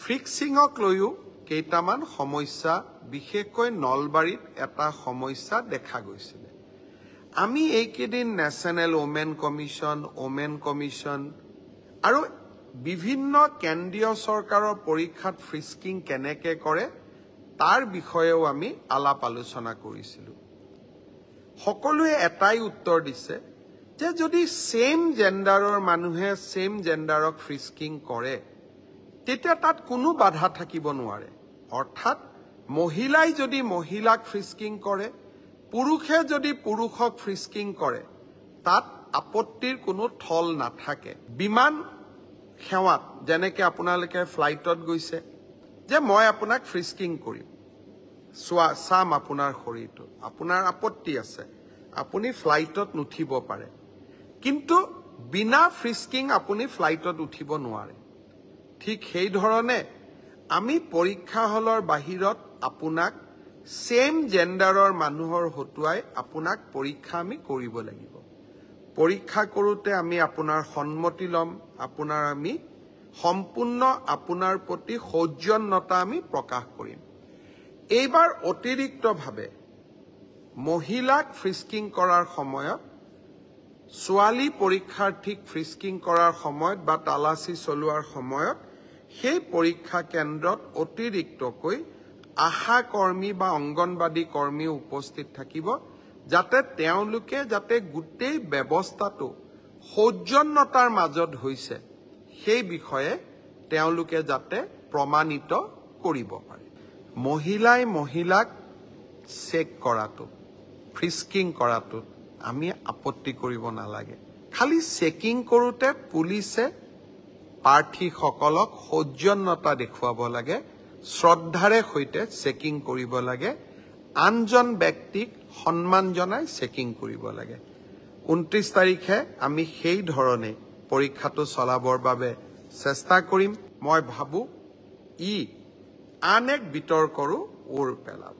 ফ্ৰিক্সিঙক লৈও কেইটামান সমস্যা বিশেষকৈ নলবাৰীত এটা সমস্যা দেখা গৈছিল আমি এইকেইদিন নেশ্যনেল ওমেন কমিশ্যন আৰু বিভিন্ন কেন্দ্ৰীয় চৰকাৰৰ পৰীক্ষাত ফ্ৰিস্কিং কেনেকে কৰে তাৰ বিষয়েও আমি আলাপ আলোচনা কৰিছিলো সকলোৱে এটাই উত্তৰ দিছে যে যদি সেম জেন্ডাৰৰ মানুহে সেম জেন্ডাৰক ফ্ৰিস্কিং কৰে তেতিয়া তাত কোনো বাধা থাকিব নোৱাৰে অৰ্থাৎ মহিলাই যদি মহিলাক ফ্ৰিস্কিং কৰে পুৰুষে যদি পুৰুষক ফ্ৰিস্কিং কৰে তাত আপত্তিৰ কোনো থল নাথাকে বিমান সেৱাত যেনেকে আপোনালোকে ফ্লাইটত গৈছে যে মই আপোনাক ফ্ৰিস্কিং কৰিম সাম আপোনাৰ শৰীৰটো আপোনাৰ আপত্তি আছে আপুনি ফ্লাইটত নুঠিব পাৰে কিন্তু বিনা ফ্ৰিস্কিং আপুনি ফ্লাইটত উঠিব নোৱাৰে ঠিক সেই ধৰণে আমি পৰীক্ষা হলৰ বাহিৰত আপোনাক সেম জেন্ডাৰৰ মানুহৰ হতুৱাই আপোনাক পৰীক্ষা আমি কৰিব লাগিব পৰীক্ষা কৰোতে আমি আপোনাৰ সন্মতি লম আপোনাৰ আমি সম্পূৰ্ণ আপোনাৰ প্ৰতি সৌজন্যতা আমি প্ৰকাশ কৰিম এইবাৰ অতিৰিক্তভাৱে মহিলাক ফ্ৰিস্কিং কৰাৰ সময়ত ছোৱালী পৰীক্ষাৰ্থীক ফ্ৰিস্কিং কৰাৰ সময়ত বা তালাচী চলোৱাৰ সময়ত সেই পৰীক্ষা কেন্দ্ৰত অতিৰিক্তকৈ আশা কৰ্মী বা অংগনবাদী কৰ্মী উপস্থিত থাকিব যাতে তেওঁলোকে যাতে গোটেই ব্যৱস্থাটো সৌজন্যতাৰ মাজত হৈছে সেই বিষয়ে তেওঁলোকে যাতে প্ৰমাণিত কৰিব পাৰে মহিলাই মহিলাক চেক কৰাটো ফ্ৰিস্কিং কৰাটো আমি আপত্তি কৰিব নালাগে খালি চেকিং কৰোতে পুলিচে প্ৰাৰ্থীসকলক সৌজন্যতা দেখুৱাব লাগে শ্ৰদ্ধাৰে সৈতে চেকিং কৰিব লাগে আনজন ব্যক্তিক সন্মান জনাই চেকিং কৰিব লাগে 29 তাৰিখে আমি সেই ধৰণে পৰীক্ষাটো চলাবৰ বাবে চেষ্টা কৰিম মই ভাবো ই আন এক বিতৰ্কৰো ওৰ পেলাব